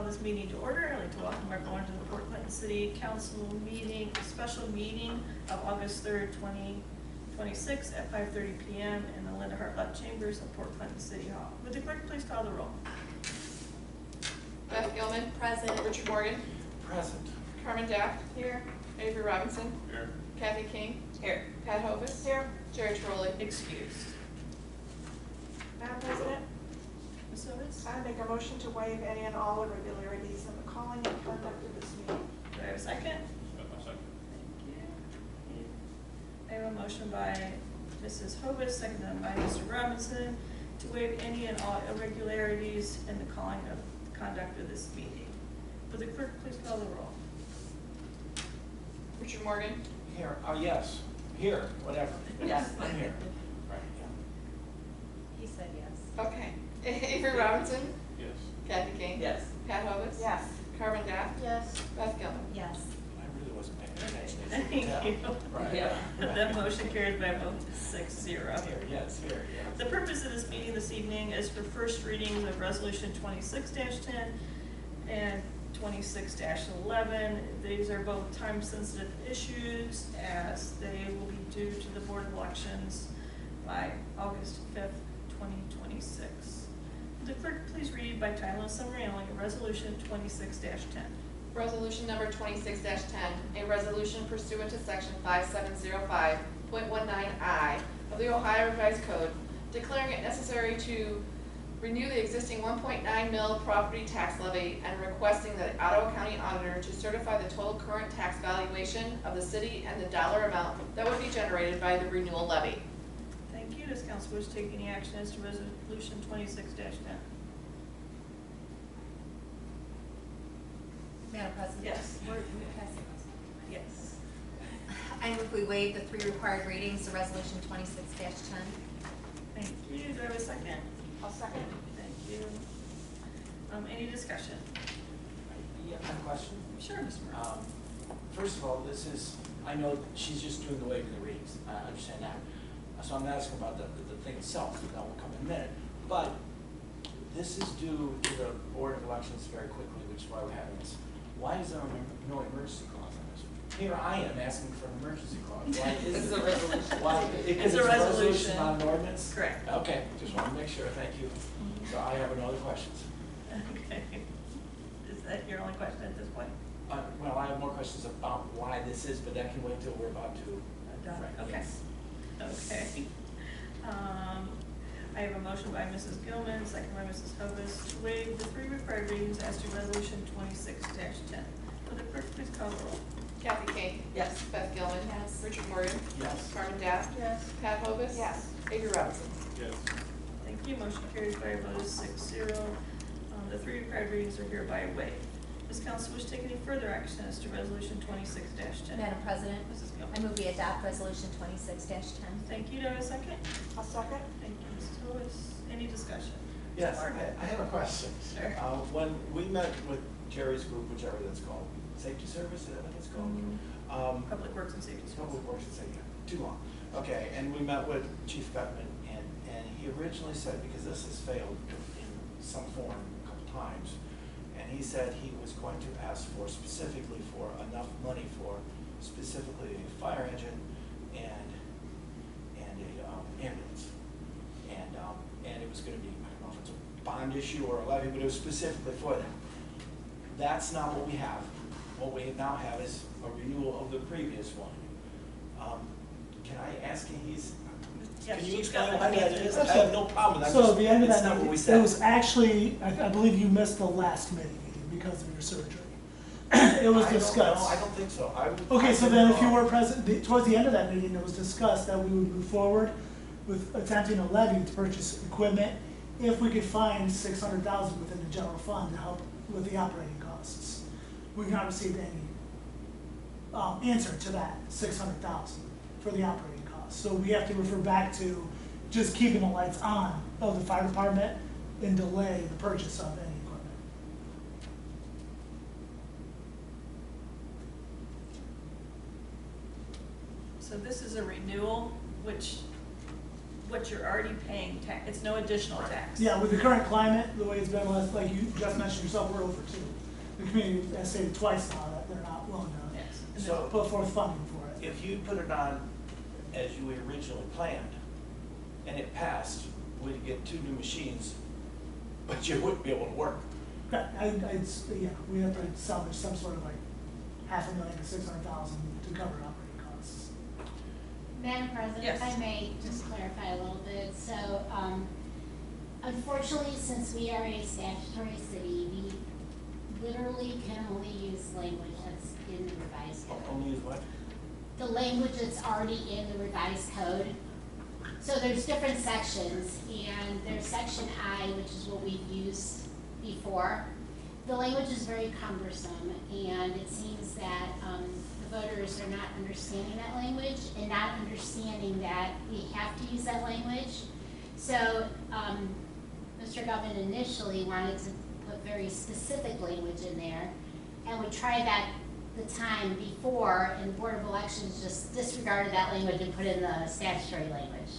this meeting to order. I'd like to welcome everyone to the Port Clinton City Council meeting, special meeting of August 3rd, 2026 at 5:30 p.m. in the Linda Hartlott Chambers of Port Clinton City Hall. Would the clerk please call the roll? Beth Gilman. Present. Richard Morgan. Present. Carmen Daff. Here. Avery Robinson. Here. Kathy King. Here. Pat Hovis. Here. Jerry Trolley. Excused. Madam President, Ms. Otis? I make a motion to waive any and all irregularities in the calling and conduct of this meeting. Do I have a second? Second. Thank you. I have a motion by Mrs. Hovis, seconded by Mr. Robinson, to waive any and all irregularities in the calling of the conduct of this meeting. Would the clerk please call the roll? Richard Morgan. Here, yes, here, whatever. Yes. I'm here. Right, He said yes. Okay. Avery Robinson. yeah. Yes. Kathy King. Yes. Pat Hovis. Yes. Carmen Daff. Yes. Beth Gilman. Yes. I really wasn't paying attention. as Thank you can you. tell. Right. Yeah. Right. That motion carries by a vote 6-0. Here, yes, here, yes. The purpose of this meeting this evening is for first readings of Resolution 26-10 and 26-11. These are both time-sensitive issues as they will be due to the Board of Elections by August 5th, 2026. Would the clerk please read by title and summary only Resolution 26-10? Resolution number 26-10, a resolution pursuant to section 5705.19I of the Ohio Revised Code, declaring it necessary to renew the existing 1.9 mil property tax levy and requesting the Ottawa County Auditor to certify the total current tax valuation of the city and the dollar amount that would be generated by the renewal levy. Thank you. Does council wish to take any action as to Resolution 26-10? Madam President? Yes. We're passing this. Yes. I move we waive the 3 required readings of Resolution 26-10. Thank you. Do I have a second? I'll second. Thank you. Any discussion? Yeah, I have a question. Sure, Ms. Murray. First of all, this is, I know that she's just doing the waiving the readings, I understand that. So I'm not asking about the thing itself, that will come in a minute. But this is due to the Board of Elections very quickly, which is why we're having this. Why is there no emergency clause on this? Here I am asking for an emergency clause. Why is It's it? a resolution. Why? It's a resolution. Not an ordinance? Correct. Okay, just want to make sure, thank you. So I have no other questions. Okay. Is that your only question at this point? Well, I have more questions about why this is, but that can wait till we're about to. Right, Okay. yes. Okay. I have a motion by Mrs. Gilman, second by Mrs. Hovis, to waive the 3 required readings as to Resolution 26-10. Will the clerk please call the roll? Kathy King. Yes. Beth Gilman. Yes. Richard Morgan. Yes. Carmen Daff. Yes. Pat Hovis. Yes. Avery Robinson. Yes. Thank you. Motion carries by a vote of 6-0. The 3 required readings are hereby waived. Does council wish to take any further action as to Resolution 26-10? Madam President? Mrs. I Gilman. move we adopt Resolution 26-10. Thank you. Do I have a second? I'll second. Thank you, Mrs. Hovis. Any discussion? Yes, Mark? I have a question. Sure. When we met with Jerry's group, whichever that's called, Safety Service, is that what it's called? Public Works and Safety Services. Public Works and Safety, too long. Okay, and we met with Chief Bettman, and he originally said, because this has failed in some form a couple times, and he said he was going to ask for specifically for enough money for specifically a fire engine and a ambulance. And it was gonna be, I don't know if it's a bond issue or a levy, but it was specifically for that. That's not what we have. What we now have is a renewal of the previous one. Can I ask him, Yes, can you Chief explain Bettman, why that answer. is? I have no problem. I'm So just- at the end of it's that not what we meeting, said. it was actually, I believe you missed the last meeting because of your surgery. It was discussed. No, I don't think so. Okay, so then if you were present, towards the end of that meeting, it was discussed that we would move forward with attempting a levy to purchase equipment if we could find $600,000 within the general fund to help with the operating costs. We've not received any answer to that $600,000 for the operating costs. So we have to refer back to just keeping the lights on of the fire department and delay the purchase of any equipment. So this is a renewal, which what you're already paying tax, it's no additional tax. Yeah, with the current climate, the way it's been, like you just mentioned yourself, we're over two. The community has stated twice now that they're not willing to Yes. So put forth funding for it. if you put it on as you originally planned, and it passed, we'd get 2 new machines, but you wouldn't be able to work. Yeah, we have to salvage some sort of like $500,000 to $600,000 to cover operating costs. Madam President, Yes. if I may just clarify a little bit. So, unfortunately, since we are a statutory city, we literally can only use language that's in the revised code. Only use what? The language that's already in the revised code. So there's different sections, and there's section I, which is what we've used before. The language is very cumbersome, and it seems that the voters are not understanding that language and not understanding that we have to use that language. So Mr. Gutman initially wanted to put very specific language in there, and we tried that the time before, and the Board of Elections just disregarded that language and put in the statutory language.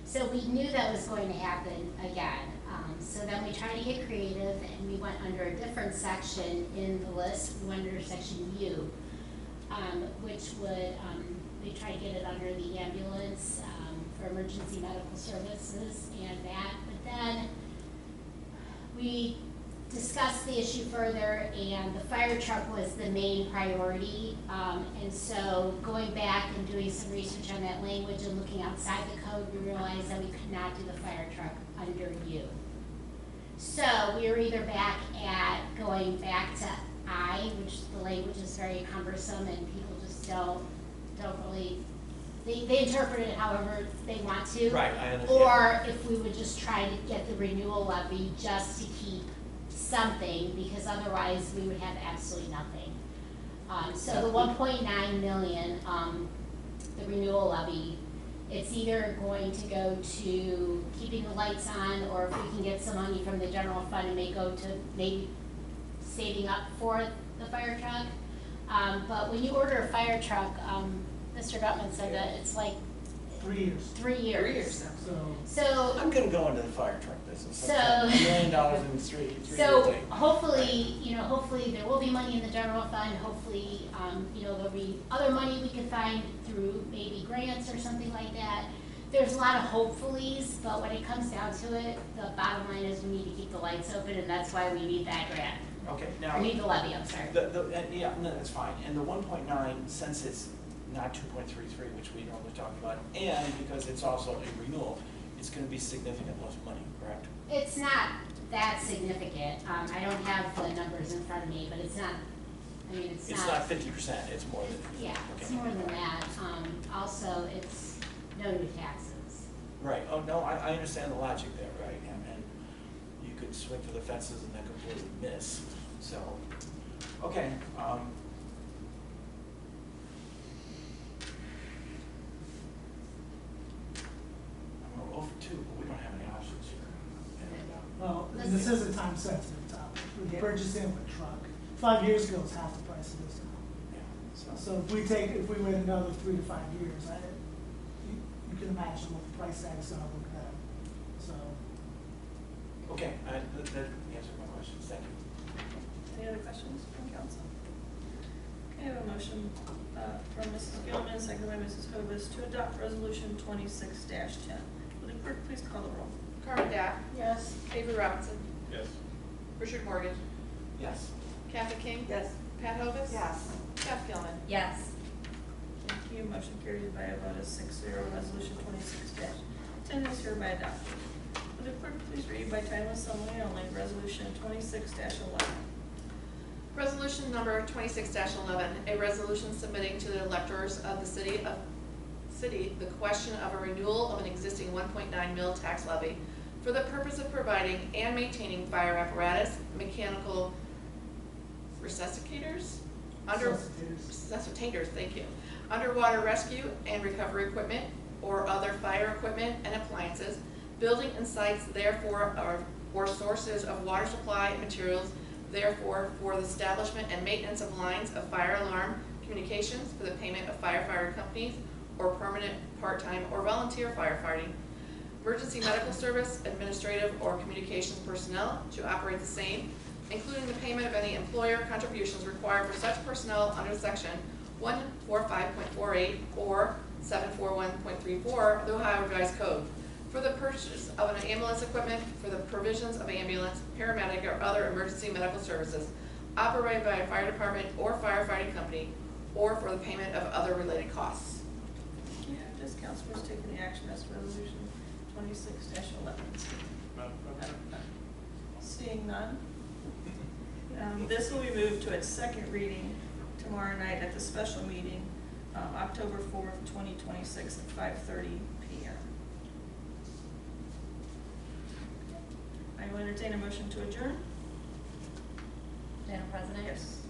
So we knew that was going to happen again. So then we tried to get creative, and we went under a different section in the list. We went under section U, which would, we tried to get it under the ambulance for emergency medical services and that. But then we discussed the issue further, and the fire truck was the main priority. And so going back and doing some research on that language and looking outside the code, we realized that we could not do the fire truck under U. So we were either back at going back to I, which the language is very cumbersome and people just don't really, they interpret it however they want to. Right, I understand. Or if we would just try to get the renewal levy just to keep something, because otherwise we would have absolutely nothing. So the 1.9 million, the renewal levy, it's either going to go to keeping the lights on, or if we can get some money from the general fund, it may go to maybe saving up for the fire truck. But when you order a fire truck, Mr. Gutman said that it's like 3 years. 3 years. 3 years now. So I'm gonna go into the fire truck business. So- $1 million in three So year thing. hopefully there will be money in the general fund. Hopefully, there'll be other money we can find through maybe grants or something like that. There's a lot of hopefullys, but when it comes down to it, the bottom line is we need to keep the lights open, and that's why we need that grant. Okay, We now, need the levy, I'm sorry. yeah, no, that's fine. And the 1.9, since it's not 2.33, which we normally talk about, and because it's also a renewal, it's gonna be significant less money, correct? It's not that significant. I don't have the numbers in front of me, but it's not, it's It's not 50%, it's more than. Yeah, it's okay. more than that. Also, it's no new taxes. Right, oh, no, I understand the logic there, right? And you could swing for the fences and then completely miss, so, okay. I'm over 2, but we don't have any options here. And, Well, this is a time sensitive topic. We're purchasing a truck. 5 years ago was half the price of this now. yeah, So if we wait another 3 to 5 years, you can imagine what the price tag is gonna look at. So, okay, that answered my questions, thank you. Any other questions from council? Okay, I have a motion from Mrs. Gilman, seconded by Mrs. Hovis, to adopt resolution 26-10. Will the clerk please call the roll? Carmen Dapp. Yes. Avery Robinson. Yes. Richard Morgan. Yes. Kathy King. Yes. Pat Hovis. Yes. Beth Gilman. Yes. Thank you. Motion carries by a vote of 6-0. Resolution 26-10 is hereby adopted. Will the clerk please read by title only, resolution 26-11? Resolution number 26-11, a resolution submitting to the electors of the city the question of a renewal of an existing 1.9 mil tax levy for the purpose of providing and maintaining fire apparatus, mechanical resuscitators, resuscitators, thank you, underwater rescue and recovery equipment or other fire equipment and appliances, building and sites therefore or sources of water supply and materials therefore for the establishment and maintenance of lines of fire alarm communications for the payment of firefighter companies or permanent, part-time, or volunteer firefighting. emergency medical service, administrative, or communications personnel to operate the same, including the payment of any employer contributions required for such personnel under section 145.48 or 741.34 of the Ohio Revised Code, for the purchase of an ambulance equipment for the provisions of ambulance, paramedic, or other emergency medical services operated by a fire department or firefighting company, or for the payment of other related costs. Yeah, does councilors take any action as resolution 26-11? Seeing none. This will be moved to its second reading tomorrow night at the special meeting, October 4th, 2026 at 5:30 p.m. I will entertain a motion to adjourn. Madam President? Yes.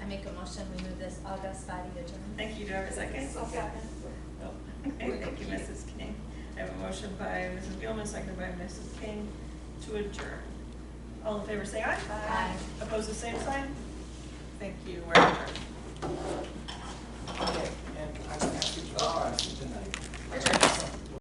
I make a motion, we move this August body adjourn. Thank you. Do I have a second? I'll second. Oh, okay, thank you, Mrs. King. I have a motion by Mrs. Gilman, seconded by Mrs. King to adjourn. All in favor say aye. Aye. Opposed, the same sign.